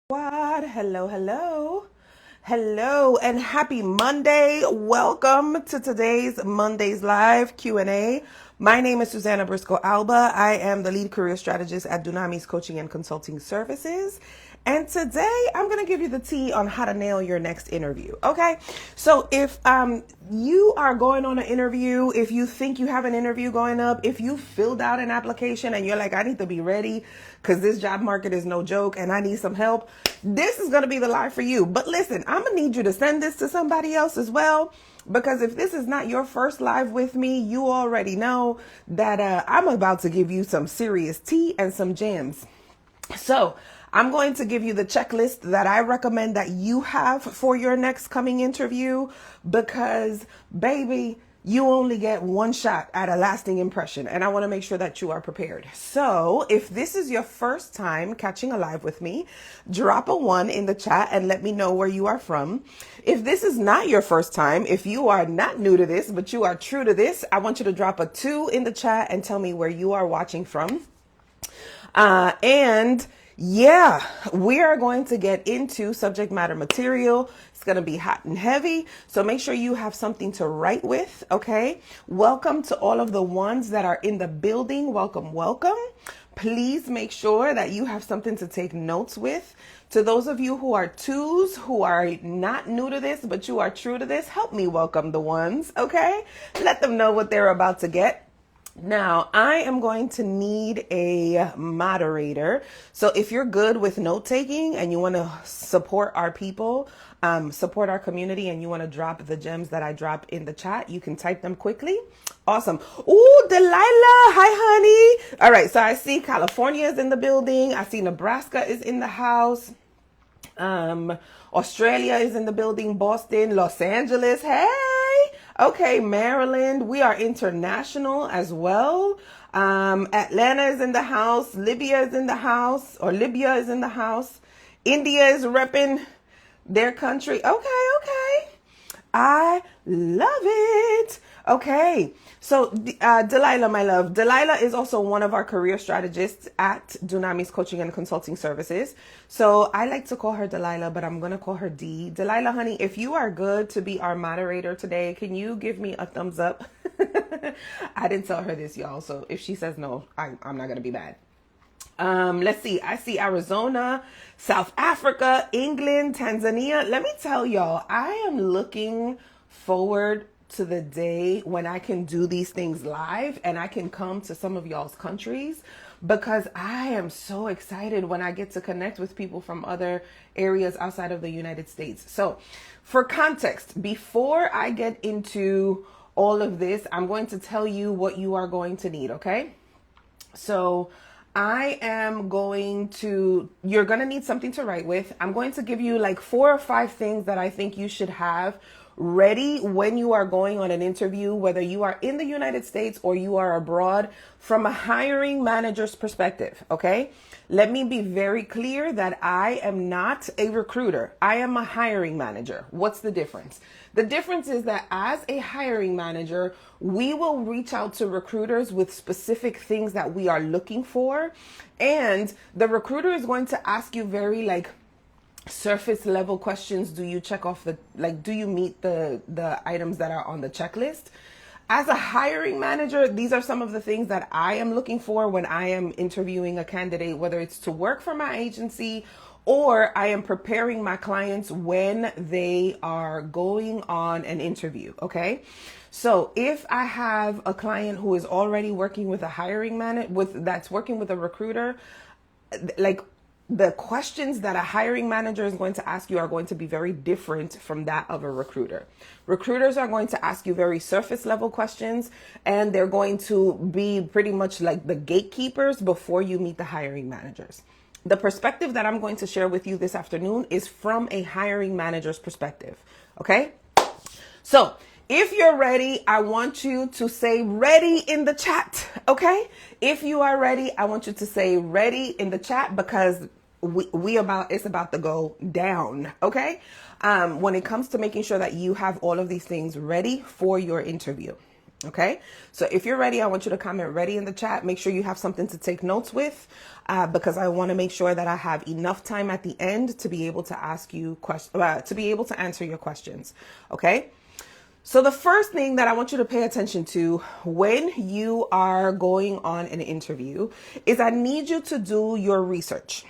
What? Hello, and happy Monday. Welcome to today's Monday's Live Q&A. My name is Susana Briscoe-Alba. I am the lead career strategist at Dunamis Coaching and Consulting Services. And today I'm going to give you the tea on how to nail your next interview. Okay. So if you are going on an interview, if you think you have an interview going up, if you filled out an application and you're like, I need to be ready because this job market is no joke and I need some help, this is going to be the live for you. But listen, I'm going to need you to send this to somebody else as well. Because if this is not your first live with me, you already know that I'm about to give you some serious tea and some gems. So I'm going to give you the checklist that I recommend that you have for your next coming interview because, baby, you only get one shot at a lasting impression, and I want to make sure that you are prepared. So if this is your first time catching a live with me, drop a 1 in the chat and let me know where you are from. If this is not your first time, if you are not new to this, but you are true to this, I want you to drop a 2 in the chat and tell me where you are watching from. Yeah, we are going to get into subject matter material. It's going to be hot and heavy. So make sure you have something to write with. Okay. Welcome to all of the ones that are in the building. Welcome. Please make sure that you have something to take notes with. To those of you who are 2s, who are not new to this, but you are true to this, help me welcome the ones. Okay. Let them know what they're about to get. Now, I am going to need a moderator. So if you're good with note taking and you want to support our people, support our community, and you want to drop the gems that I drop in the chat, you can type them quickly. Awesome. Ooh, Delilah. Hi, honey. All right. So I see California is in the building. I see Nebraska is in the house. Australia is in the building. Boston, Los Angeles. Hey. Okay, Maryland, we are international as well. Atlanta is in the house. Libya is in the house. India is repping their country. Okay. I love it. Okay. So, Delilah, my love. Delilah is also one of our career strategists at Dunamis Coaching and Consulting Services. So I like to call her Delilah, but I'm going to call her D. Delilah, honey, if you are good to be our moderator today, can you give me a thumbs up? I didn't tell her this, y'all. So if she says no, I'm not going to be bad. Let's see. I see Arizona, South Africa, England, Tanzania. Let me tell y'all, I am looking forward to the day when I can do these things live and I can come to some of y'all's countries because I am so excited when I get to connect with people from other areas outside of the United States. So for context, before I get into all of this, I'm going to tell you what you are going to need. Okay. So you're going to need something to write with. I'm going to give you like 4 or 5 things that I think you should have ready when you are going on an interview, whether you are in the United States or you are abroad, from a hiring manager's perspective. Okay. Let me be very clear that I am not a recruiter. I am a hiring manager. What's the difference? The difference is that as a hiring manager, we will reach out to recruiters with specific things that we are looking for. And the recruiter is going to ask you very surface level questions. Do you check off do you meet the items that are on the checklist? As a hiring manager, these are some of the things that I am looking for when I am interviewing a candidate, whether it's to work for my agency or I am preparing my clients when they are going on an interview. Okay. So if I have a client who is already working with a hiring manager that's working with a recruiter, the questions that a hiring manager is going to ask you are going to be very different from that of a recruiter. Recruiters are going to ask you very surface level questions, and they're going to be pretty much like the gatekeepers before you meet the hiring managers. The perspective that I'm going to share with you this afternoon is from a hiring manager's perspective. Okay. So if you're ready, I want you to say ready in the chat. Okay. If you are ready, I want you to say ready in the chat because it's about to go down. Okay. When it comes to making sure that you have all of these things ready for your interview. Okay, so if you're ready, I want you to comment ready in the chat. Make sure you have something to take notes with, because I want to make sure that I have enough time at the end to be able to ask you questions, to be able to answer your questions. Okay, so the first thing that I want you to pay attention to when you are going on an interview is I need you to do your research.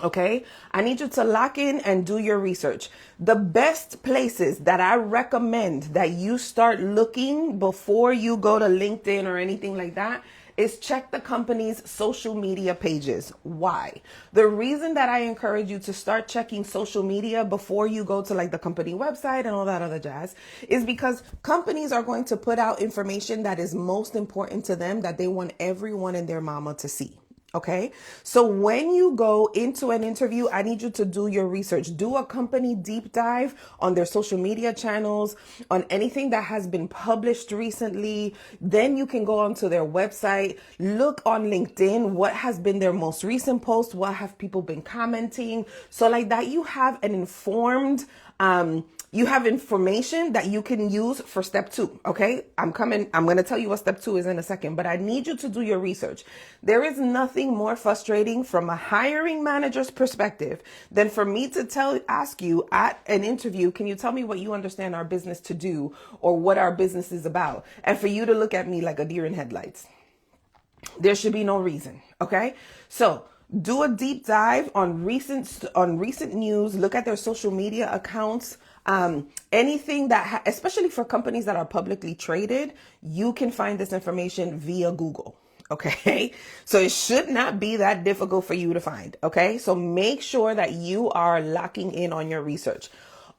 Okay, I need you to lock in and do your research. The best places that I recommend that you start looking before you go to LinkedIn or anything like that is check the company's social media pages. Why? The reason that I encourage you to start checking social media before you go to like the company website and all that other jazz is because companies are going to put out information that is most important to them that they want everyone and their mama to see. Okay, so when you go into an interview, I need you to do your research. Do a company deep dive on their social media channels, on anything that has been published recently. Then you can go onto their website, look on LinkedIn, what has been their most recent post, what have people been commenting. So like that, you have an informed, you have information that you can use for step 2. Okay, I'm going to tell you what step 2 is in a second, but I need you to do your research. There is nothing more frustrating from a hiring manager's perspective than for me to ask you at an interview, can you tell me what you understand our business to do or what our business is about? And for you to look at me like a deer in headlights. There should be no reason. Okay, so do a deep dive on recent news. Look at their social media accounts. Anything that, especially for companies that are publicly traded, you can find this information via Google. Okay, so it should not be that difficult for you to find. Okay, so make sure that you are locking in on your research.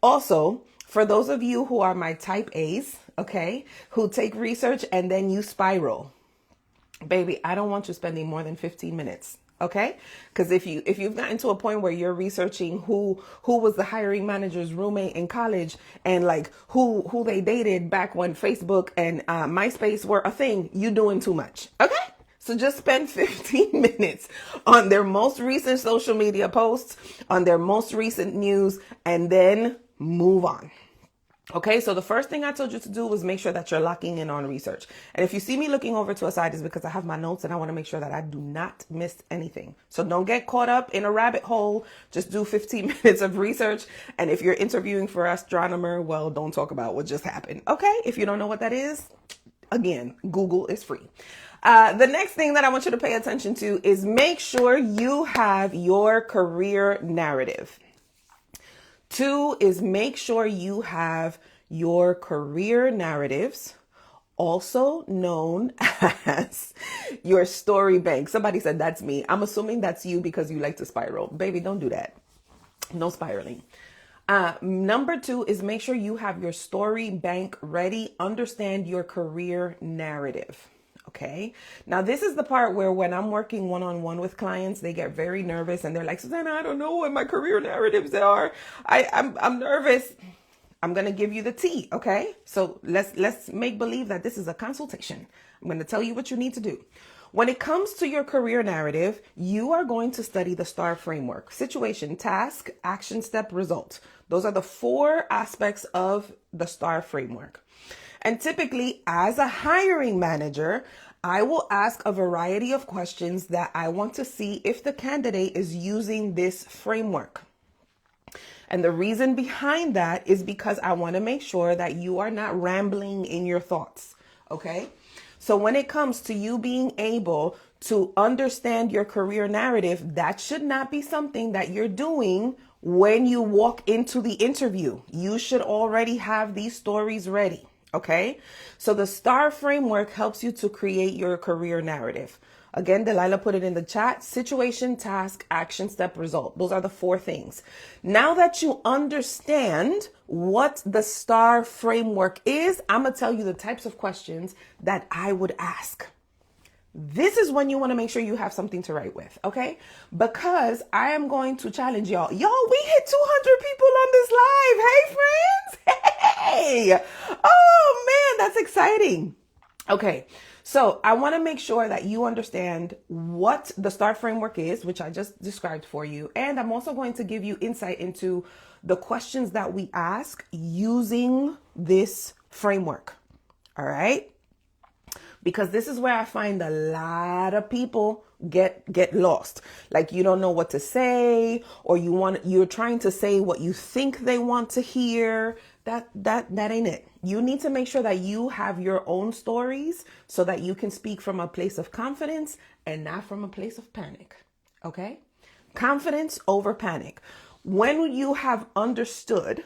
Also, for those of you who are my type A's, okay, who take research and then you spiral, baby, I don't want you spending more than 15 minutes. Okay, because if you've gotten to a point where you're researching who was the hiring manager's roommate in college and like who they dated back when Facebook and MySpace were a thing, you're doing too much. Okay, so just spend 15 minutes on their most recent social media posts, on their most recent news, and then move on. Okay, so the first thing I told you to do was make sure that you're locking in on research. And if you see me looking over to a side, is because I have my notes and I want to make sure that I do not miss anything. So don't get caught up in a rabbit hole. Just do 15 minutes of research. And if you're interviewing for astronomer, well, don't talk about what just happened. Okay, if you don't know what that is, again, Google is free. The next thing that I want you to pay attention to is make sure you have your career narrative. 2 is make sure you have your career narratives, also known as your story bank. Somebody said that's me. I'm assuming that's you because you like to spiral. Baby, don't do that. No spiraling. Number 2 is make sure you have your story bank ready. Understand your career narrative. Okay. Now, this is the part where when I'm working one-on-one with clients, they get very nervous and they're like, Susana, I don't know what my career narratives are. I'm nervous. I'm going to give you the tea. Okay. So let's make believe that this is a consultation. I'm going to tell you what you need to do. When it comes to your career narrative, you are going to study the STAR framework: situation, task, action, step, result. Those are the 4 aspects of the STAR framework. And typically, as a hiring manager, I will ask a variety of questions that I want to see if the candidate is using this framework. And the reason behind that is because I want to make sure that you are not rambling in your thoughts. Okay? So when it comes to you being able to understand your career narrative, that should not be something that you're doing when you walk into the interview. You should already have these stories ready. Okay, so the STAR framework helps you to create your career narrative. Again, Delilah put it in the chat: situation, task, action, step, result. Those are the 4 things. Now that you understand what the STAR framework is, I'm going to tell you the types of questions that I would ask. This is when you want to make sure you have something to write with, okay? Because I am going to challenge y'all. Y'all, we hit 200 people on this live. Hey, friends. Hey. Oh, man, that's exciting. Okay, so I want to make sure that you understand what the STAR framework is, which I just described for you. And I'm also going to give you insight into the questions that we ask using this framework. All right? because this is where I find a lot of people get lost. Like, you don't know what to say, or you're trying to say what you think they want to hear. That ain't it. You need to make sure that you have your own stories so that you can speak from a place of confidence and not from a place of panic. Okay? Confidence over panic. When you have understood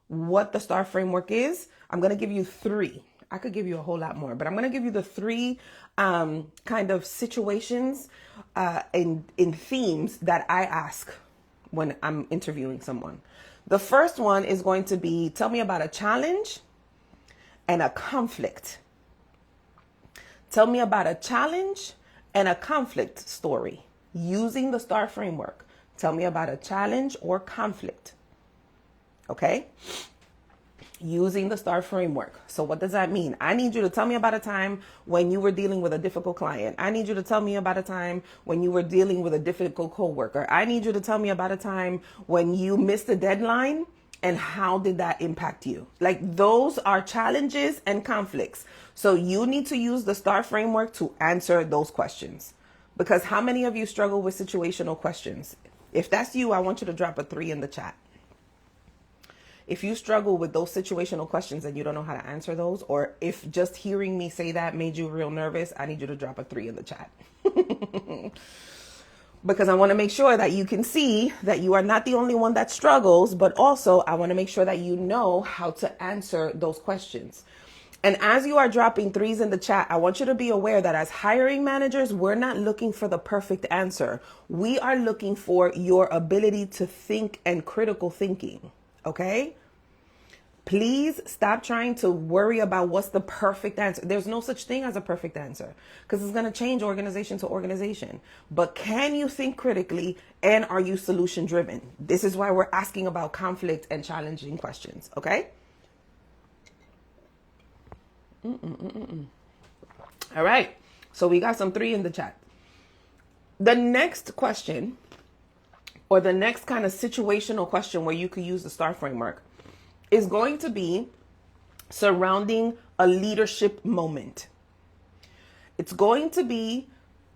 what the STAR framework is, I'm going to give you 3. I could give you a whole lot more, but I'm going to give you the 3 kind of situations in themes that I ask when I'm interviewing someone. The first one is going to be, tell me about a challenge and a conflict. Tell me about a challenge and a conflict story using the STAR framework. Tell me about a challenge or conflict. Okay? Using the STAR framework. So what does that mean? I need you to tell me about a time when you were dealing with a difficult client. I need you to tell me about a time when you were dealing with a difficult coworker. I need you to tell me about a time when you missed a deadline and how did that impact you? Like, those are challenges and conflicts. So you need to use the STAR framework to answer those questions. Because how many of you struggle with situational questions? If that's you, I want you to drop a 3 in the chat. If you struggle with those situational questions and you don't know how to answer those, or if just hearing me say that made you real nervous, I need you to drop a 3 in the chat. Because I want to make sure that you can see that you are not the only one that struggles, but also I want to make sure that you know how to answer those questions. And as you are dropping 3s in the chat, I want you to be aware that as hiring managers, we're not looking for the perfect answer. We are looking for your ability to think and critical thinking. Okay? Please stop trying to worry about what's the perfect answer. There's no such thing as a perfect answer because it's going to change organization to organization. But can you think critically, and are you solution driven? This is why we're asking about conflict and challenging questions. Okay? All right. So we got some 3 in the chat. The next question, or the next kind of situational question where you could use the STAR framework, is going to be surrounding a leadership moment. It's going to be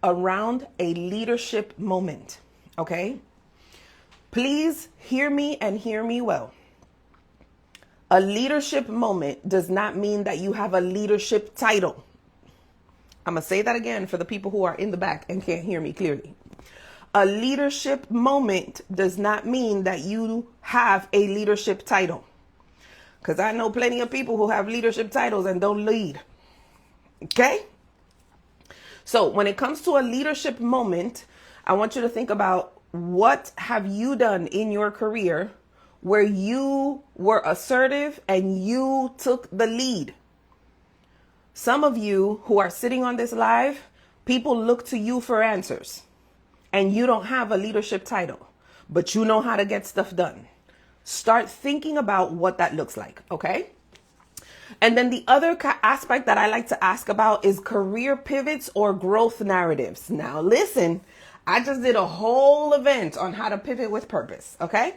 around a leadership moment. Okay? Please hear me and hear me well. A leadership moment does not mean that you have a leadership title. I'm going to say that again for the people who are in the back and can't hear me clearly. A leadership moment does not mean that you have a leadership title. Because I know plenty of people who have leadership titles and don't lead. Okay? So when it comes to a leadership moment, I want you to think about, what have you done in your career where you were assertive and you took the lead? Some of you who are sitting on this live, people look to you for answers. And you don't have a leadership title, but you know how to get stuff done. Start thinking about what that looks like, okay? And then the other aspect that I like to ask about is career pivots or growth narratives. Now, listen, I just did a whole event on how to pivot with purpose, okay?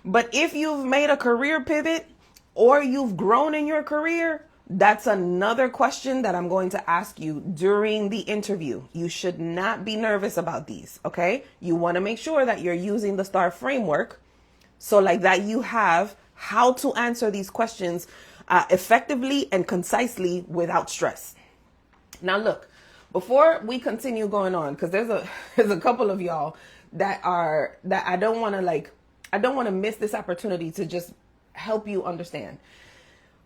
But if you've made a career pivot or you've grown in your career, that's another question that I'm going to ask you during the interview. You should not be nervous about these, okay? You want to make sure that you're using the STAR framework so like that you have how to answer these questions effectively and concisely without stress. Now look, before we continue going on, because there's a couple of y'all that I don't want to miss this opportunity to just help you understand.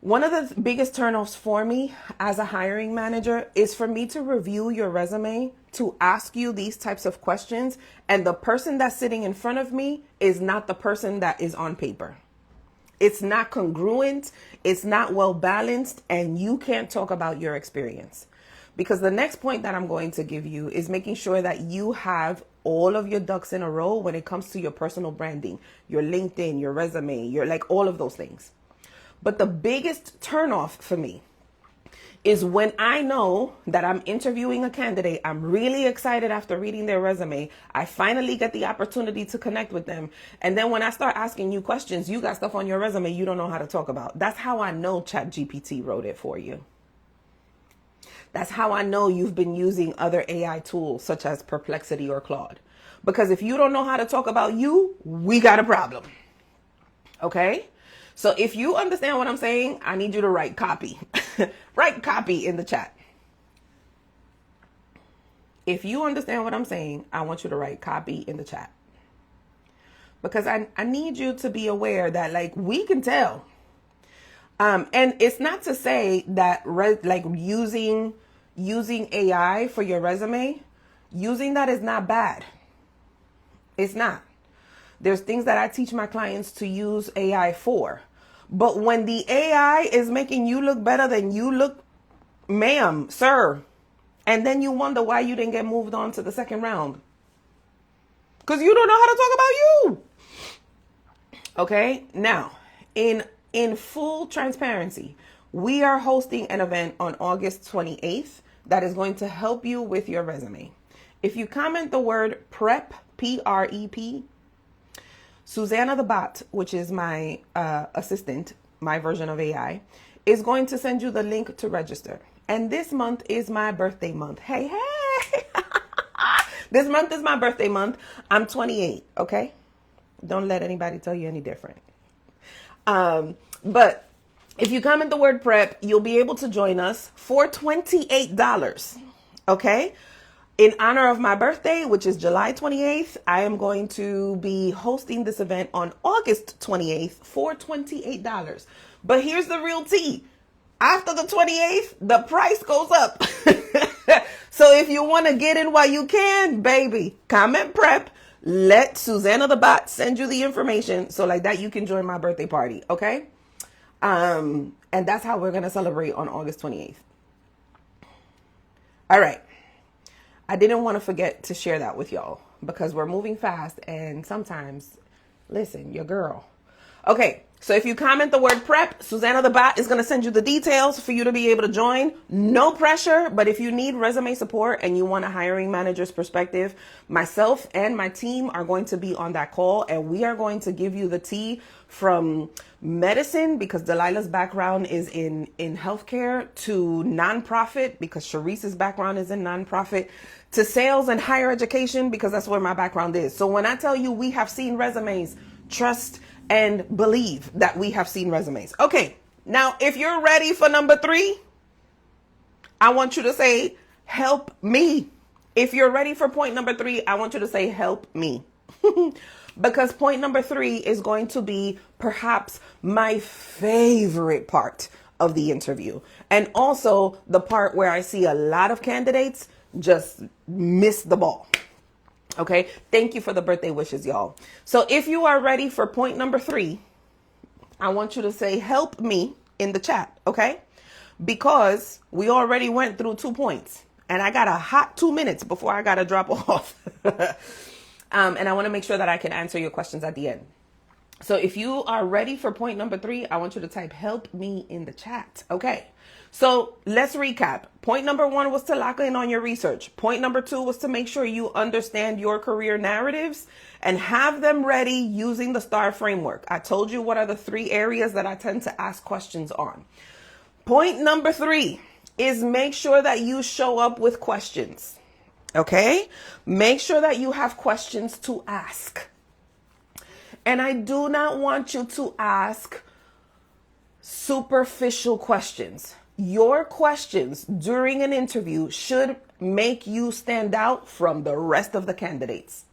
One of the biggest turnoffs for me as a hiring manager is for me to review your resume, to ask you these types of questions, and the person that's sitting in front of me is not the person that is on paper. It's not congruent, it's not well balanced, and you can't talk about your experience. Because the next point that I'm going to give you is making sure that you have all of your ducks in a row when it comes to your personal branding, your LinkedIn, your resume, your all of those things. But the biggest turnoff for me is when I know that I'm interviewing a candidate, I'm really excited after reading their resume. I finally get the opportunity to connect with them. And then when I start asking you questions, you got stuff on your resume you don't know how to talk about. That's how I know ChatGPT wrote it for you. That's how I know you've been using other AI tools such as Perplexity or Claude. Because if you don't know how to talk about you, we got a problem. Okay? So if you understand what I'm saying, I need you to write copy. Write copy in the chat. If you understand what I'm saying, I want you to write copy in the chat. Because I need you to be aware that, like, we can tell. And it's not to say that using AI for your resume, using that is not bad. It's not. There's things that I teach my clients to use AI for. But when the AI is making you look better than you look, ma'am, sir, and then you wonder why you didn't get moved on to the second round. Because you don't know how to talk about you. Okay? Now, in full transparency, we are hosting an event on August 28th that is going to help you with your resume. If you comment the word PREP, P-R-E-P, Susana the bot, which is my assistant, my version of AI, is going to send you the link to register. And this month is my birthday month. Hey, hey. This month is my birthday month. I'm 28, okay? Don't let anybody tell you any different. But if you comment the word PREP, you'll be able to join us for $28, okay? In honor of my birthday, which is July 28th, I am going to be hosting this event on August 28th for $28. But here's the real tea. After the 28th, the price goes up. So if you want to get in while you can, baby, comment PREP. Let Susana the bot send you the information so like that you can join my birthday party, okay? And that's how we're going to celebrate on August 28th. All right. I didn't want to forget to share that with y'all because we're moving fast and sometimes, listen, your girl. Okay, so if you comment the word PREP, Susana the bot is going to send you the details for you to be able to join. No pressure, but if you need resume support and you want a hiring manager's perspective, myself and my team are going to be on that call and we are going to give you the tea from medicine because Delilah's background is in healthcare to nonprofit because Sharice's background is in nonprofit to sales and higher education because that's where my background is. So when I tell you we have seen resumes, trust and believe that we have seen resumes. Okay, now if you're ready for number 3, I want you to say, help me. If you're ready for point number 3, I want you to say, help me. Because point number 3 is going to be perhaps my favorite part of the interview. And also the part where I see a lot of candidates just miss the ball. Okay. Thank you for the birthday wishes, y'all. So if you are ready for point number 3, I want you to say, help me in the chat. Okay. Because we already went through 2 points and I got a hot 2 minutes before I got to drop off. And I want to make sure that I can answer your questions at the end. So if you are ready for point number 3, I want you to type help me in the chat. Okay. So let's recap. Point number 1 was to lock in on your research. Point number 2 was to make sure you understand your career narratives and have them ready using the STAR framework. I told you what are the 3 areas that I tend to ask questions on. Point number 3 is make sure that you show up with questions. Okay? Make sure that you have questions to ask. And I do not want you to ask superficial questions. Your questions during an interview should make you stand out from the rest of the candidates.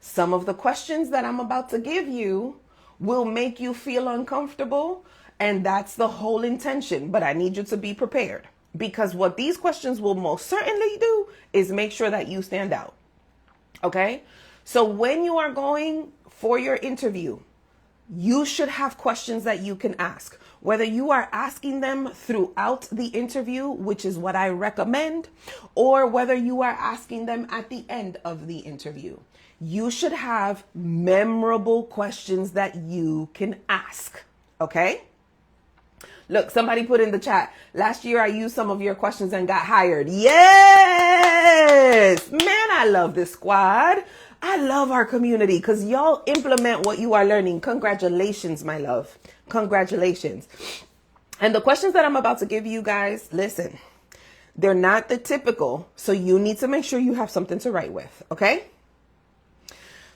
Some of the questions that I'm about to give you will make you feel uncomfortable, and that's the whole intention, but I need you to be prepared because what these questions will most certainly do is make sure that you stand out. Okay? So when you are going for your interview, you should have questions that you can ask. Whether you are asking them throughout the interview, which is what I recommend, or whether you are asking them at the end of the interview, you should have memorable questions that you can ask. Okay? Look, somebody put in the chat, last year I used some of your questions and got hired. Yes! Man, I love this squad. I love our community because y'all implement what you are learning. Congratulations, my love. Congratulations. And the questions that I'm about to give you guys, listen, they're not the typical, so you need to make sure you have something to write with, okay?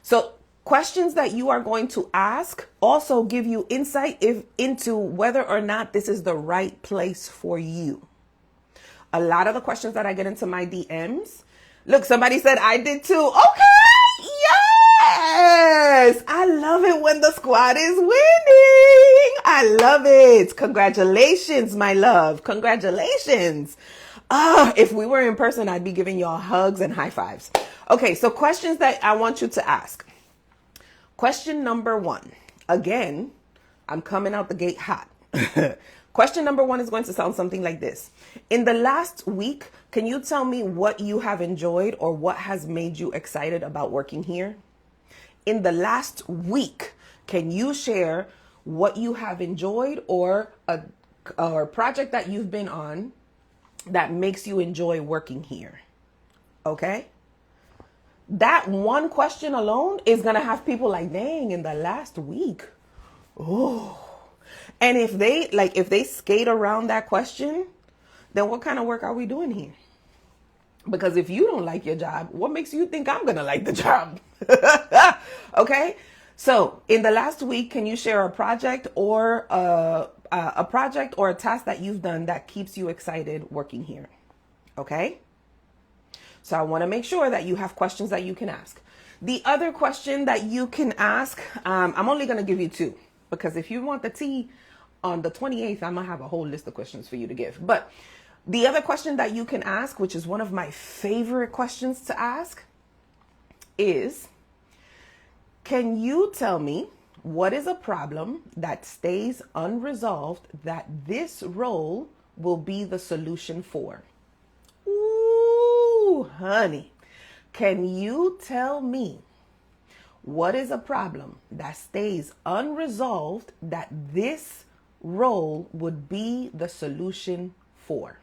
So questions that you are going to ask also give you insight into whether or not this is the right place for you. A lot of the questions that I get into my DMs, look, somebody said I did too. Okay, yes. I love it when the squad is winning. I love it. Congratulations, my love. Congratulations. If we were in person, I'd be giving y'all hugs and high fives. Okay, so questions that I want you to ask. Question number 1. Again, I'm coming out the gate hot. Question number 1 is going to sound something like this. In the last week, can you tell me what you have enjoyed or what has made you excited about working here? In the last week, can you share what you have enjoyed or a project that you've been on that makes you enjoy working here? Okay? That one question alone is going to have people like, dang, in the last week. Oh. And if they skate around that question, then what kind of work are we doing here? Because if you don't like your job, what makes you think I'm going to like the job? Okay. So in the last week, can you share a project or a task that you've done that keeps you excited working here? Okay. So I want to make sure that you have questions that you can ask. The other question that you can ask, I'm only going to give you 2, because if you want the tea on the 28th, I'm going to have a whole list of questions for you to give. But the other question that you can ask, which is one of my favorite questions to ask, is, can you tell me what is a problem that stays unresolved that this role will be the solution for? Honey, can you tell me what is a problem that stays unresolved that this role would be the solution for?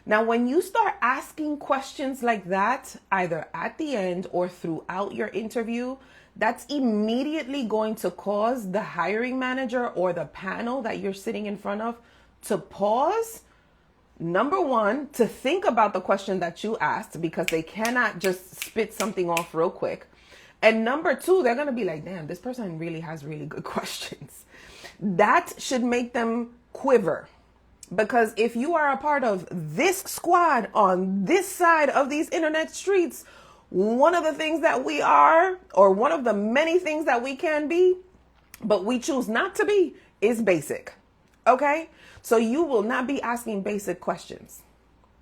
Now, when you start asking questions like that, either at the end or throughout your interview, that's immediately going to cause the hiring manager or the panel that you're sitting in front of to pause. Number 1, to think about the question that you asked, because they cannot just spit something off real quick. And number 2, they're going to be like, damn, this person really has really good questions. That should make them quiver. Because if you are a part of this squad on this side of these internet streets, one of the things that we are, or one of the many things that we can be, but we choose not to be, is basic. Okay? So you will not be asking basic questions,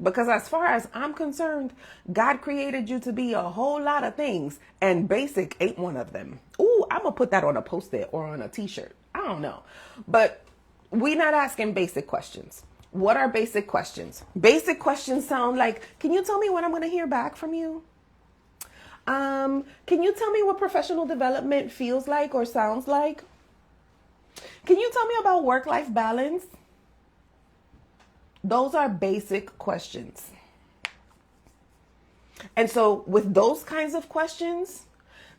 because as far as I'm concerned, God created you to be a whole lot of things, and basic ain't one of them. Ooh, I'm going to put that on a post-it or on a t-shirt. I don't know. But we're not asking basic questions. What are basic questions? Basic questions sound like, can you tell me when I'm going to hear back from you? Can you tell me what professional development feels like or sounds like? Can you tell me about work-life balance? Those are basic questions. And so with those kinds of questions,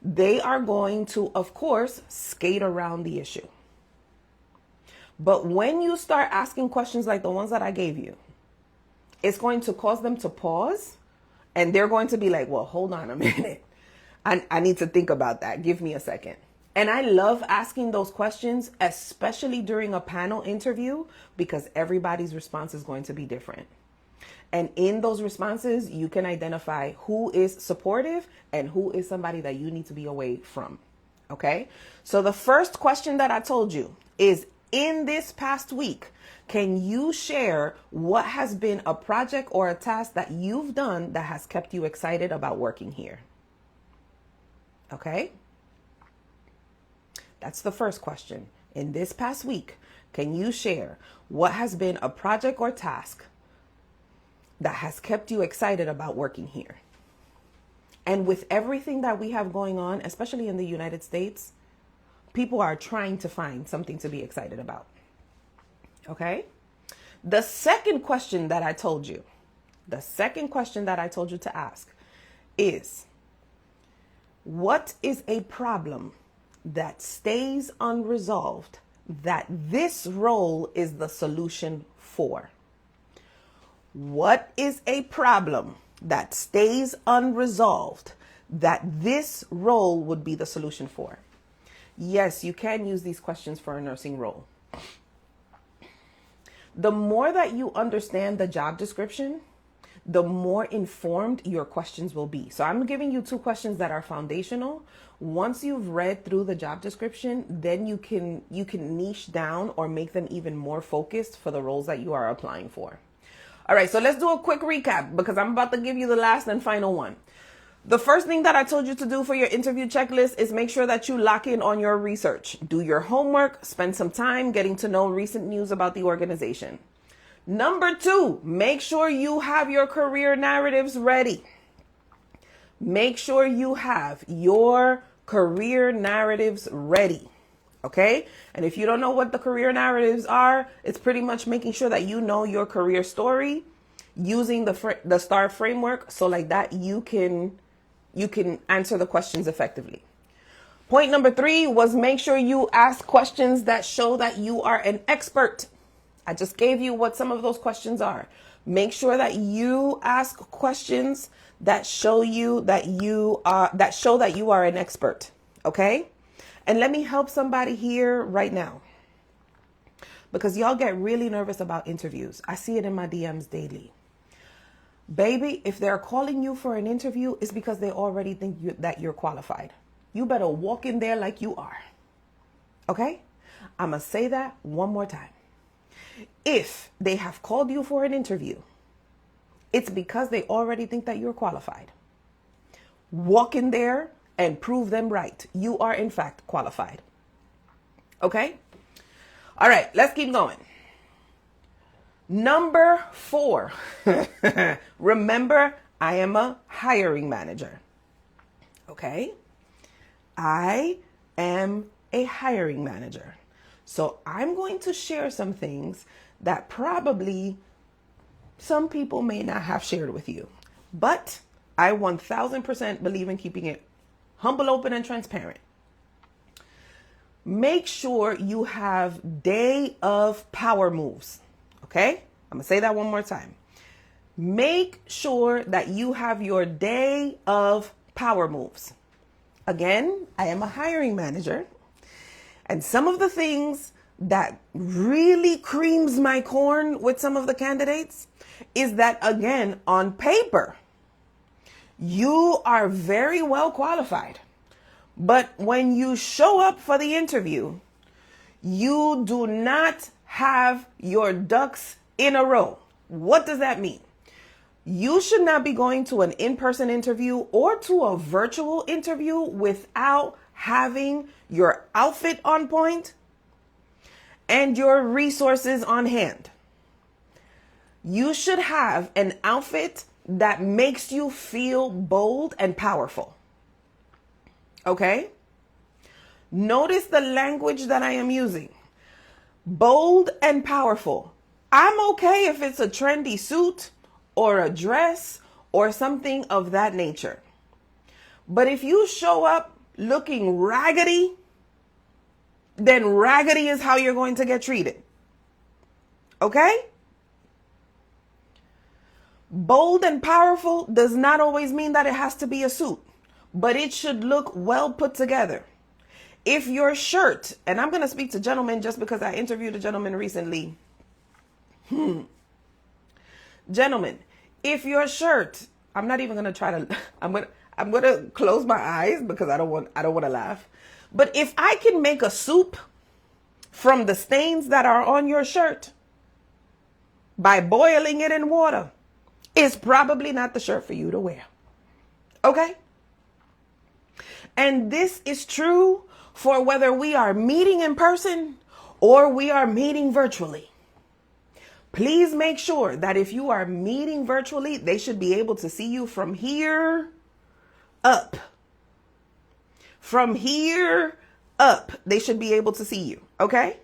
they are going to, of course, skate around the issue. But when you start asking questions like the ones that I gave you, it's going to cause them to pause, and they're going to be like, well, hold on a minute. I need to think about that. Give me a second. And I love asking those questions, especially during a panel interview, because everybody's response is going to be different. And in those responses, you can identify who is supportive and who is somebody that you need to be away from. Okay? So the first question that I told you is, in this past week, can you share what has been a project or a task that you've done that has kept you excited about working here? Okay? That's the first question. In this past week, can you share what has been a project or task that has kept you excited about working here? And with everything that we have going on, especially in the United States, people are trying to find something to be excited about. Okay. The second question that I told you to ask is, what is a problem that stays unresolved that this role is the solution for? What is a problem that stays unresolved that this role would be the solution for? Yes, you can use these questions for a nursing role. The more that you understand the job description, the more informed your questions will be. So I'm giving you 2 questions that are foundational. Once you've read through the job description, then you can niche down or make them even more focused for the roles that you are applying for. All right, so let's do a quick recap because I'm about to give you the last and final one. The first thing that I told you to do for your interview checklist is make sure that you lock in on your research. Do your homework, spend some time getting to know recent news about the organization. Number 2, make sure you have your career narratives ready. Make sure you have your career narratives ready. Okay? And if you don't know what the career narratives are, it's pretty much making sure that you know your career story using the STAR framework, so like that you can answer the questions effectively. Point number 3 was make sure you ask questions that show that you are an expert. I just gave you what some of those questions are. Make sure that you ask questions that show that you are an expert. Okay? And let me help somebody here right now, because y'all get really nervous about interviews. I see it in my DMs daily. Baby, if they're calling you for an interview, it's because they already think that you're qualified. You better walk in there like you are. Okay? I'm going to say that one more time. If they have called you for an interview, it's because they already think that you're qualified. Walk in there and prove them right. You are, in fact, qualified. Okay? All right, let's keep going. Number 4. Remember, I am a hiring manager. Okay? I am a hiring manager. So I'm going to share some things that probably some people may not have shared with you. But I 1000% believe in keeping it humble, open, and transparent. Make sure you have day of power moves. Okay? I'm going to say that one more time. Make sure that you have your day of power moves. Again, I am a hiring manager. And some of the things that really creams my corn with some of the candidates is that, again, on paper, you are very well qualified. But when you show up for the interview, you do not have your ducks in a row. What does that mean? You should not be going to an in-person interview or to a virtual interview without having your outfit on point and your resources on hand. You should have an outfit that makes you feel bold and powerful. Okay? Notice the language that I am using. Bold and powerful. I'm okay if it's a trendy suit or a dress or something of that nature. But if you show up looking raggedy, then raggedy is how you're going to get treated. Okay? Bold and powerful does not always mean that it has to be a suit, but it should look well put together. If your shirt, and I'm going to speak to gentlemen just because I interviewed a gentleman recently. Gentlemen, if your shirt, I'm not even going to try to, I'm going to close my eyes because I don't want to laugh. But if I can make a soup from the stains that are on your shirt by boiling it in water, it's probably not the shirt for you to wear. Okay? And this is true for whether we are meeting in person or we are meeting virtually. Please make sure that if you are meeting virtually, they should be able to see you from here up. From here up, they should be able to see you. Okay?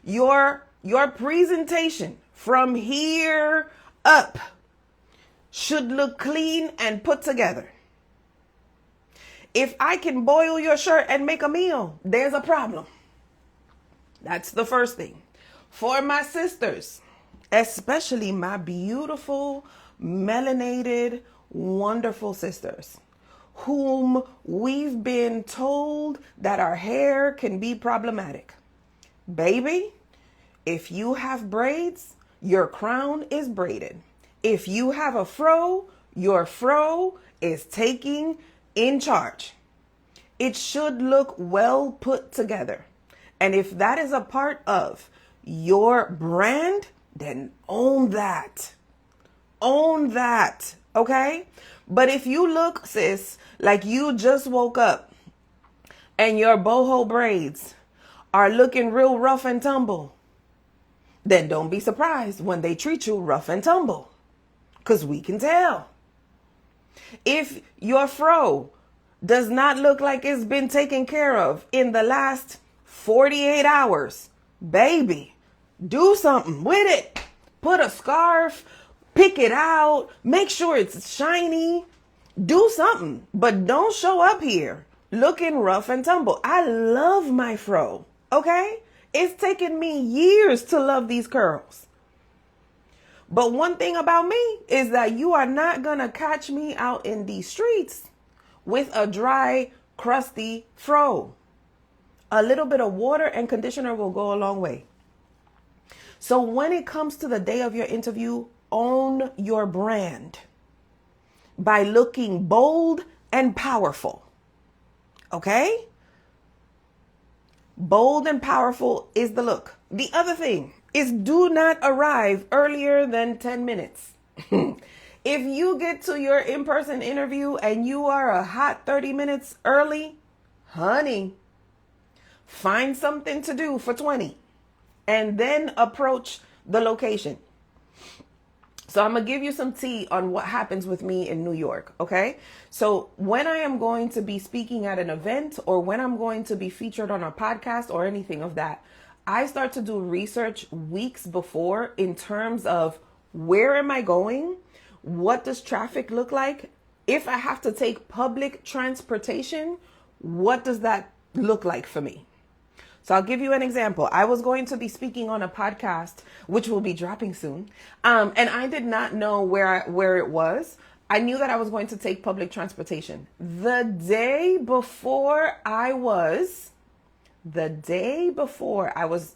Your Your presentation from here up should look clean and put together. If I can boil your shirt and make a meal, there's a problem. That's the first thing. For my sisters, especially my beautiful, melanated, wonderful sisters, whom we've been told that our hair can be problematic. Baby, if you have braids, your crown is braided. If you have a fro, your fro is taking in charge. It should look well put together. And if that is a part of your brand, then own that. Own that, okay? But if you look, sis, like you just woke up and your boho braids are looking real rough and tumble, then don't be surprised when they treat you rough and tumble, because we can tell. If your fro does not look like it's been taken care of in the last 48 hours, baby, do something with it. Put a scarf, pick it out, make sure it's shiny, do something, but don't show up here looking rough and tumble. I love my fro, okay? It's taken me years to love these curls. But one thing about me is that you are not gonna catch me out in these streets with a dry, crusty fro. A little bit of water and conditioner will go a long way. So when it comes to the day of your interview, own your brand by looking bold and powerful. Okay? Bold and powerful is the look. The other thing is, do not arrive earlier than 10 minutes. If you get to your in-person interview and you are a hot 30 minutes early, honey, find something to do for 20 and then approach the location. So I'm going to give you some tea on what happens with me in New York, okay? So when I am going to be speaking at an event or when I'm going to be featured on a podcast or anything of that, I start to do research weeks before in terms of where am I going? What does traffic look like? If I have to take public transportation, what does that look like for me? So I'll give you an example. I was going to be speaking on a podcast, which will be dropping soon. And I did not know where it was. I knew that I was going to take public transportation. The day before I was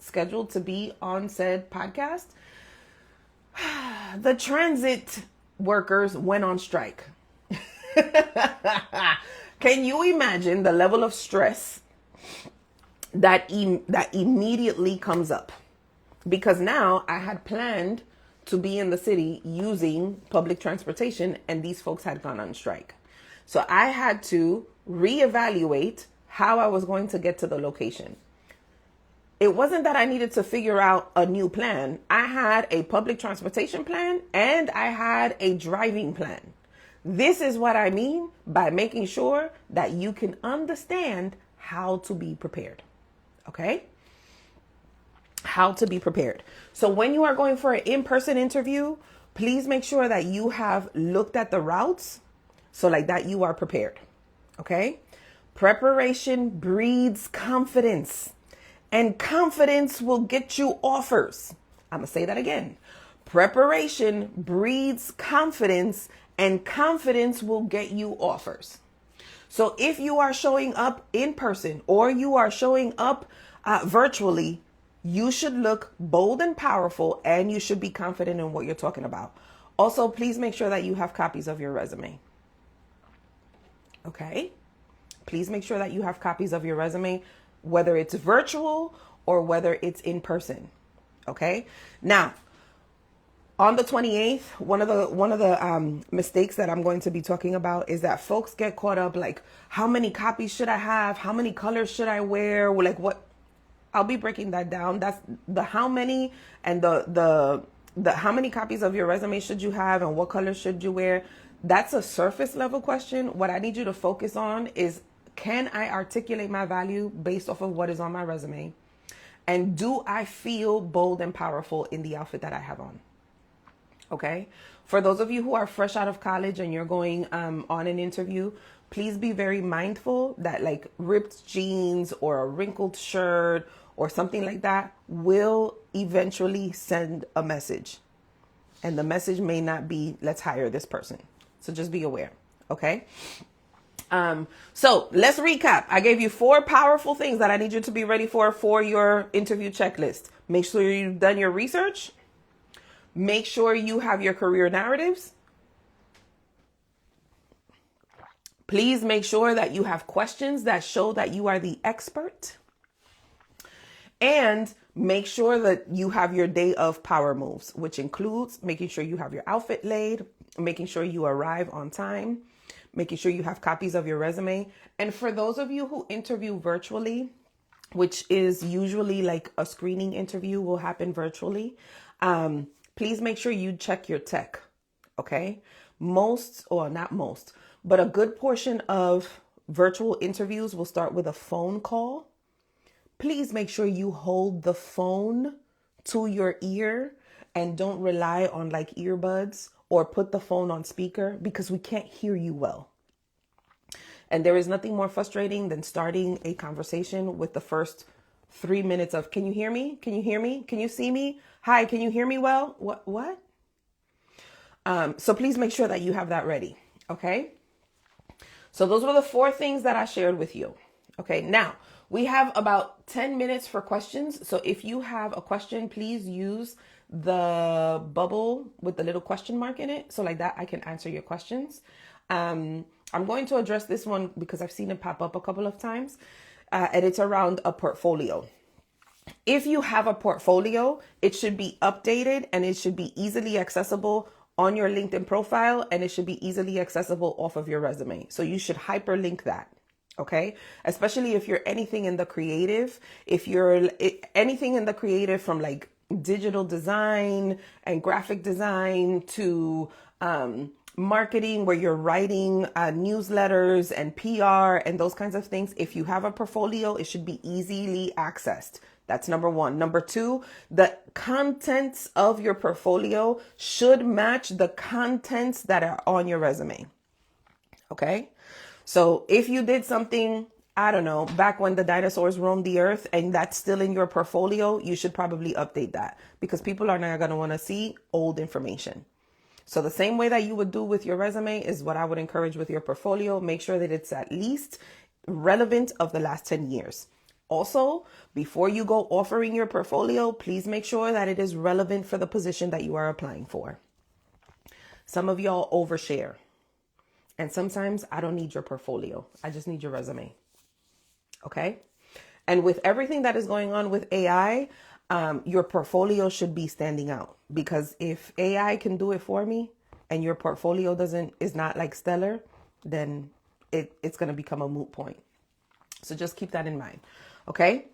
scheduled to be on said podcast, the transit workers went on strike. Can you imagine the level of stress that immediately comes up? Because now I had planned to be in the city using public transportation and these folks had gone on strike. So I had to reevaluate how I was going to get to the location. It wasn't that I needed to figure out a new plan. I had a public transportation plan and I had a driving plan. This is what I mean by making sure that you can understand how to be prepared. Okay? How to be prepared. So when you are going for an in-person interview, please make sure that you have looked at the routes so like that you are prepared. Okay? Preparation breeds confidence. And confidence will get you offers. I'm going to say that again. Preparation breeds confidence, and confidence will get you offers. So if you are showing up in person or you are showing up virtually, you should look bold and powerful, and you should be confident in what you're talking about. Also, please make sure that you have copies of your resume. Okay? Please make sure that you have copies of your resume, whether it's virtual or whether it's in person. Okay. Now, on the 28th, one of the mistakes that I'm going to be talking about is that folks get caught up like, how many copies should I have? How many colors should I wear? Like what? I'll be breaking that down. That's the how many and the how many copies of your resume should you have and what colors should you wear? That's a surface level question. What I need you to focus on is, can I articulate my value based off of what is on my resume? And do I feel bold and powerful in the outfit that I have on? Okay. For those of you who are fresh out of college and you're going on an interview, please be very mindful that like ripped jeans or a wrinkled shirt or something like that will eventually send a message. And the message may not be, let's hire this person. So just be aware. Okay. So let's recap. I gave you 4 powerful things that I need you to be ready for your interview checklist. Make sure you've done your research. Make sure you have your career narratives. Please make sure that you have questions that show that you are the expert. And make sure that you have your day of power moves, which includes making sure you have your outfit laid, making sure you arrive on time, making sure you have copies of your resume. And for those of you who interview virtually, which is usually like a screening interview will happen virtually, please make sure you check your tech. Okay. Not most, but a good portion of virtual interviews will start with a phone call. Please make sure you hold the phone to your ear and don't rely on like earbuds or put the phone on speaker because we can't hear you well. And there is nothing more frustrating than starting a conversation with the first 3 minutes of, can you hear me? Can you hear me? Can you see me? Hi, can you hear me well? What? So please make sure that you have that ready. Okay. So those were the 4 things that I shared with you. Okay. Now we have about 10 minutes for questions. So if you have a question, please use the bubble with the little question mark in it. So like that, I can answer your questions. I'm going to address this one because I've seen it pop up a couple of times, and it's around a portfolio. If you have a portfolio, it should be updated and it should be easily accessible on your LinkedIn profile, and it should be easily accessible off of your resume. So you should hyperlink that. Okay. Especially if you're anything in the creative, anything in the creative from like digital design and graphic design to, marketing where you're writing newsletters and PR and those kinds of things. If you have a portfolio, it should be easily accessed. That's number 1. Number 2, the contents of your portfolio should match the contents that are on your resume. Okay. So if you did something, I don't know, back when the dinosaurs roamed the earth and that's still in your portfolio, you should probably update that because people are not going to want to see old information. So the same way that you would do with your resume is what I would encourage with your portfolio. Make sure that it's at least relevant of the last 10 years. Also, before you go offering your portfolio, please make sure that it is relevant for the position that you are applying for. Some of y'all overshare. And sometimes I don't need your portfolio. I just need your resume. Okay. And with everything that is going on with AI, your portfolio should be standing out, because if AI can do it for me and your portfolio is not like stellar, then it's going to become a moot point. So just keep that in mind. Okay.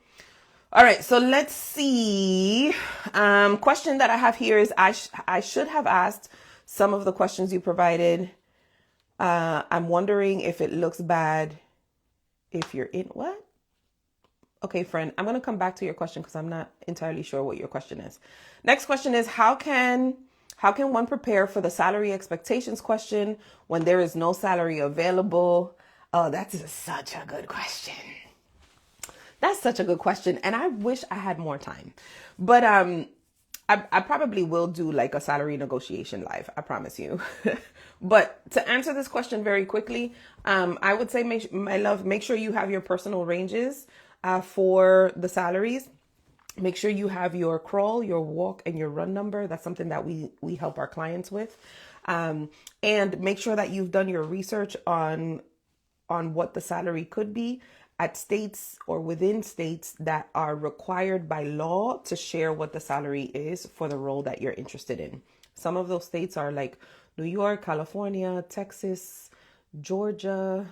All right. So let's see. Question that I have here is I should have asked some of the questions you provided. I'm wondering if it looks bad if you're in what? Okay, friend, I'm going to come back to your question because I'm not entirely sure what your question is. Next question is, how can one prepare for the salary expectations question when there is no salary available? Oh, that's such a good question. That's such a good question. And I wish I had more time, but, I probably will do like a salary negotiation live. I promise you. But to answer this question very quickly, I would say, make sure you have your personal ranges for the salaries. Make sure you have your crawl, your walk, and your run number. That's something that we help our clients with. And make sure that you've done your research on what the salary could be at states or within states that are required by law to share what the salary is for the role that you're interested in. Some of those states are like New York, California, Texas, Georgia,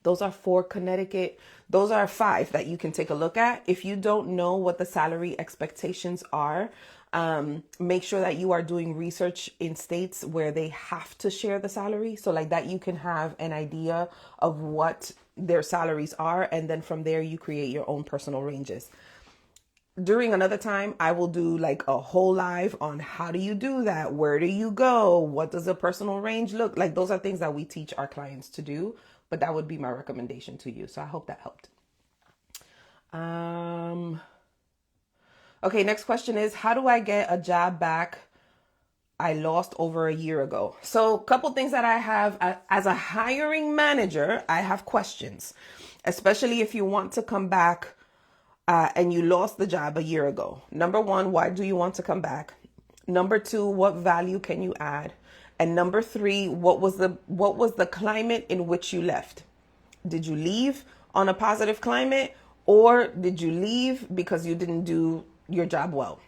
Those are 4 Connecticut. Those are 5 that you can take a look at. If you don't know what the salary expectations are, make sure that you are doing research in states where they have to share the salary. So like that, you can have an idea of what their salaries are. And then from there, you create your own personal ranges. During another time, I will do like a whole live on how do you do that? Where do you go? What does a personal range look like? Those are things that we teach our clients to do, but that would be my recommendation to you. So I hope that helped. Okay, next question is, how do I get a job back I lost over a year ago? So a couple things that I have as a hiring manager, I have questions, especially if you want to come back and you lost the job a year ago. Number 1, why do you want to come back? Number 2, what value can you add? And number 3, what was the climate in which you left? Did you leave on a positive climate, or did you leave because you didn't do your job well?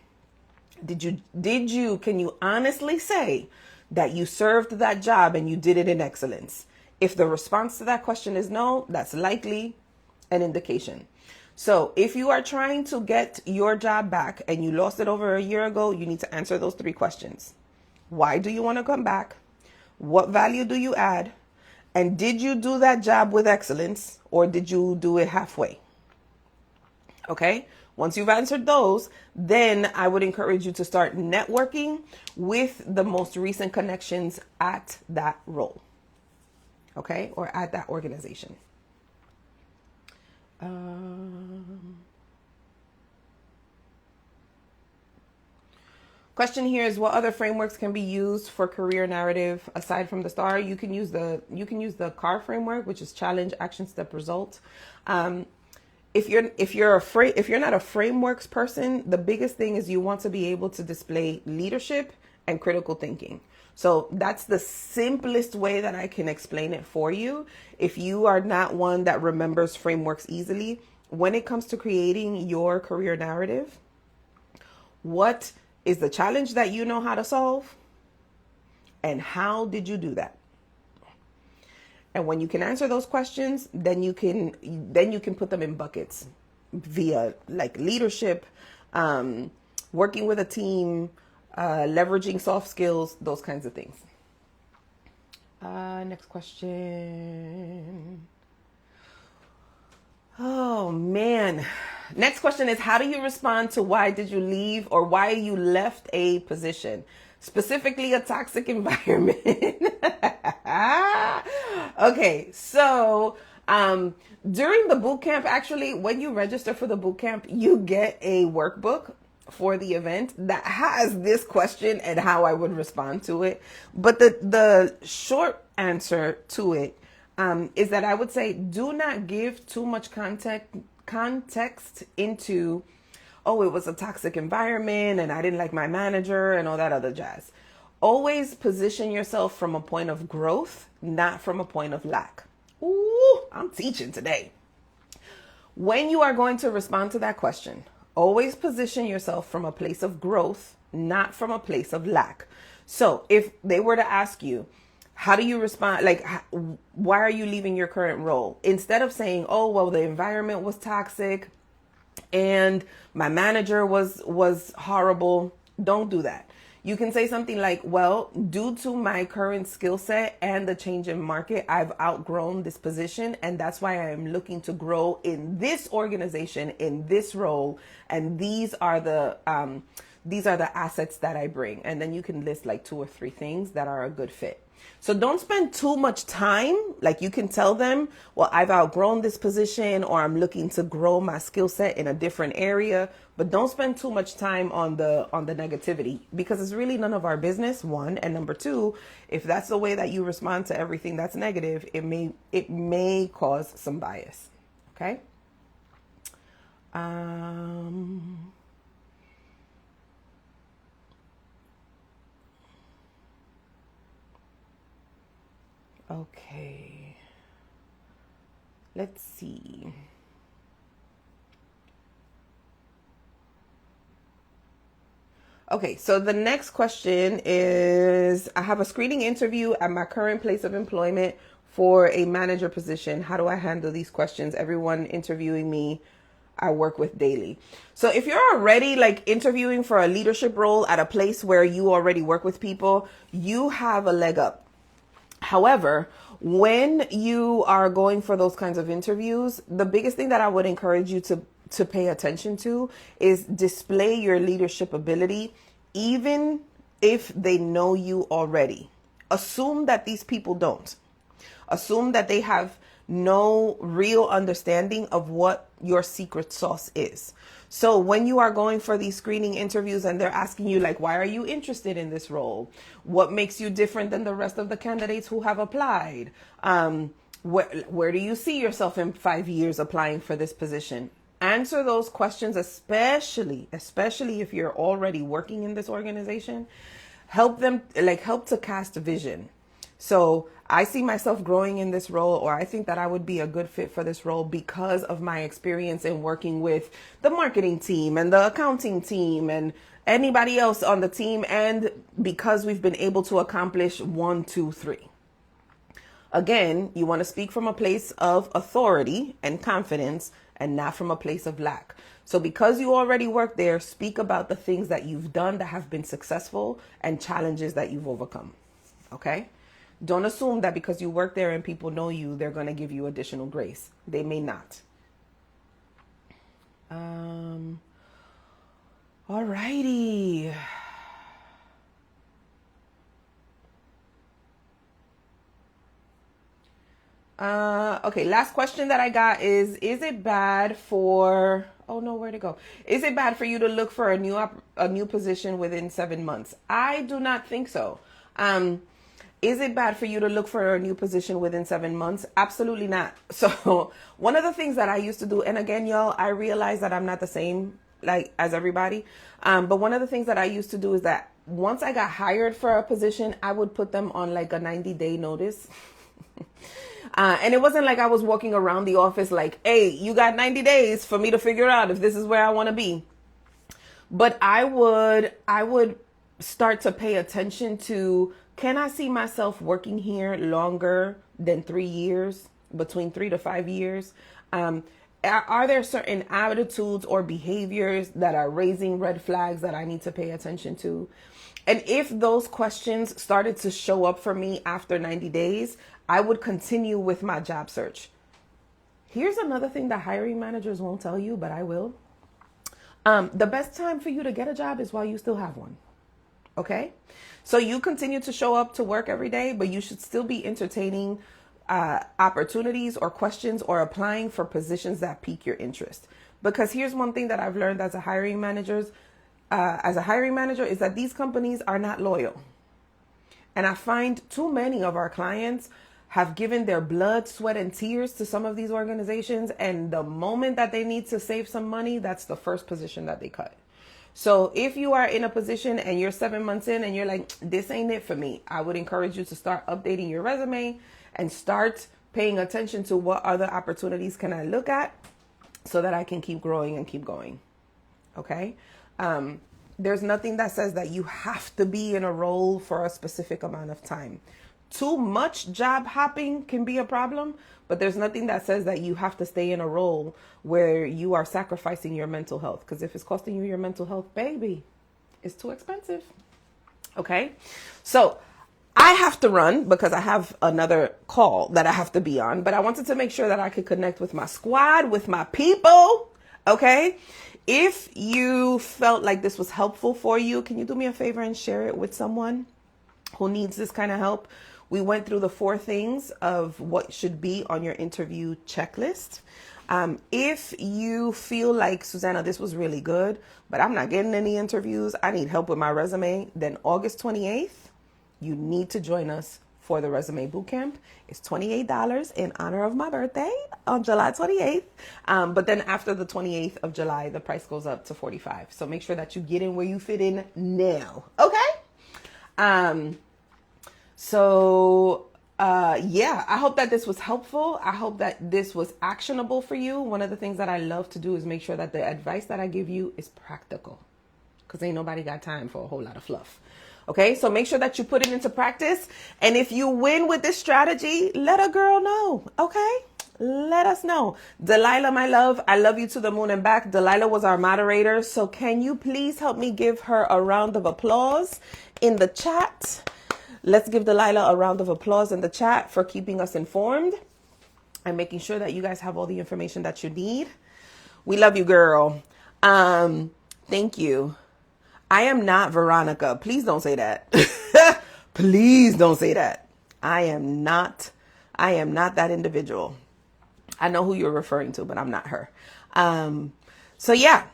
Can you honestly say that you served that job and you did it in excellence? If the response to that question is no, that's likely an indication. So if you are trying to get your job back and you lost it over a year ago, you need to answer those 3 questions. Why do you want to come back? What value do you add? And did you do that job with excellence, or did you do it halfway? Okay. Once you've answered those, then I would encourage you to start networking with the most recent connections at that role. Okay. Or at that organization. Question here is, what other frameworks can be used for career narrative aside from the STAR? You can use the CAR framework, which is challenge, action, step, result. If you're not a frameworks person, the biggest thing is you want to be able to display leadership and critical thinking. So that's the simplest way that I can explain it for you. If you are not one that remembers frameworks easily, when it comes to creating your career narrative, what is the challenge that you know how to solve? And how did you do that? And when you can answer those questions, then you can put them in buckets via like leadership, working with a team, leveraging soft skills, those kinds of things. Next question. Oh man. Next question is, how do you respond to why did you leave or why you left a position? Specifically a toxic environment. Okay, so during the boot camp, actually, when you register for the boot camp, you get a workbook for the event that has this question and how I would respond to it. But the short answer to it is that I would say, do not give too much context into, oh, it was a toxic environment and I didn't like my manager and all that other jazz. Always position yourself from a point of growth, not from a point of lack. Ooh, I'm teaching today. When you are going to respond to that question, always position yourself from a place of growth, not from a place of lack. So if they were to ask you, how do you respond? Like, why are you leaving your current role? Instead of saying, oh, well, the environment was toxic and my manager was horrible, don't do that. You can say something like, well, due to my current skill set and the change in market, I've outgrown this position. And that's why I am looking to grow in this organization, in this role. And these are the assets that I bring. And then you can list like 2 or 3 things that are a good fit. So don't spend too much time. Like, you can tell them, well, I've outgrown this position, or I'm looking to grow my skill set in a different area, but don't spend too much time on the negativity, because it's really none of our business, 1. And number 2, if that's the way that you respond to everything that's negative, it may cause some bias. Okay. Okay, let's see. Okay, so the next question is, I have a screening interview at my current place of employment for a manager position. How do I handle these questions? Everyone interviewing me, I work with daily. So if you're already like interviewing for a leadership role at a place where you already work with people, you have a leg up. However, when you are going for those kinds of interviews, the biggest thing that I would encourage you to pay attention to is display your leadership ability, even if they know you already. Assume that these people don't. Assume that they have no real understanding of what your secret sauce is. So when you are going for these screening interviews and they're asking you like, why are you interested in this role? What makes you different than the rest of the candidates who have applied? Where do you see yourself in 5 years applying for this position? Answer those questions, especially if you're already working in this organization. Help to cast a vision. So I see myself growing in this role, or I think that I would be a good fit for this role because of my experience in working with the marketing team and the accounting team and anybody else on the team, and because we've been able to accomplish 1, 2, 3. Again, you want to speak from a place of authority and confidence and not from a place of lack. So because you already work there, speak about the things that you've done that have been successful and challenges that you've overcome. Okay? Don't assume that because you work there and people know you, they're going to give you additional grace. They may not. Alrighty. Okay, last question that I got is it bad for, oh no, where'd it go? Is it bad for you to look for a new position within 7 months? I do not think so. Is it bad for you to look for a new position within 7 months? Absolutely not. So one of the things that I used to do, and again, y'all, I realize that I'm not the same like as everybody. But one of the things that I used to do is that once I got hired for a position, I would put them on like a 90-day notice. And it wasn't like I was walking around the office like, hey, you got 90 days for me to figure out if this is where I want to be. But I would start to pay attention to, can I see myself working here longer than 3 years, between 3 to 5 years? Are there certain attitudes or behaviors that are raising red flags that I need to pay attention to? And if those questions started to show up for me after 90 days, I would continue with my job search. Here's another thing that hiring managers won't tell you, but I will. The best time for you to get a job is while you still have one. Okay? So you continue to show up to work every day, but you should still be entertaining opportunities or questions or applying for positions that pique your interest. Because here's one thing that I've learned as a hiring manager is that these companies are not loyal. And I find too many of our clients have given their blood, sweat, and tears to some of these organizations. And the moment that they need to save some money, that's the first position that they cut. So if you are in a position and you're 7 months in and you're like, this ain't it for me, I would encourage you to start updating your resume and start paying attention to what other opportunities can I look at so that I can keep growing and keep going. Okay? There's nothing that says that you have to be in a role for a specific amount of time. Too much job hopping can be a problem, but there's nothing that says that you have to stay in a role where you are sacrificing your mental health. Because if it's costing you your mental health, baby, it's too expensive. Okay? So I have to run because I have another call that I have to be on, but I wanted to make sure that I could connect with my squad, with my people. Okay? If you felt like this was helpful for you, can you do me a favor and share it with someone who needs this kind of help? We went through the 4 things of what should be on your interview checklist. If you feel like, Susana, this was really good, but I'm not getting any interviews, I need help with my resume, then August 28th, you need to join us for the Resume Bootcamp. It's $28 in honor of my birthday on July 28th. But then after the 28th of July, the price goes up to $45. So make sure that you get in where you fit in now. Okay? Yeah, I hope that this was helpful. I hope that this was actionable for you. One of the things that I love to do is make sure that the advice that I give you is practical, because ain't nobody got time for a whole lot of fluff. Okay, so make sure that you put it into practice. And if you win with this strategy, let a girl know. Okay, let us know. Delilah, my love, I love you to the moon and back. Delilah was our moderator. So can you please help me give her a round of applause in the chat? Let's give Delilah a round of applause in the chat for keeping us informed and making sure that you guys have all the information that you need. We love you, girl. Thank you. I am not Veronica. Please don't say that. Please don't say that. I am not that individual. I know who you're referring to, but I'm not her. So yeah,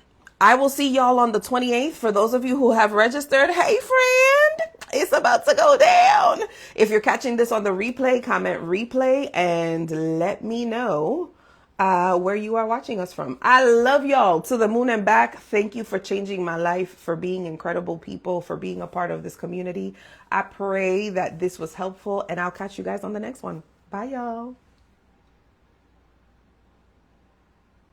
I will see y'all on the 28th. For those of you who have registered, hey friend, it's about to go down. If you're catching this on the replay, comment replay and let me know where you are watching us from. I love y'all to the moon and back. Thank you for changing my life, for being incredible people, for being a part of this community. I pray that this was helpful, and I'll catch you guys on the next one. Bye, y'all.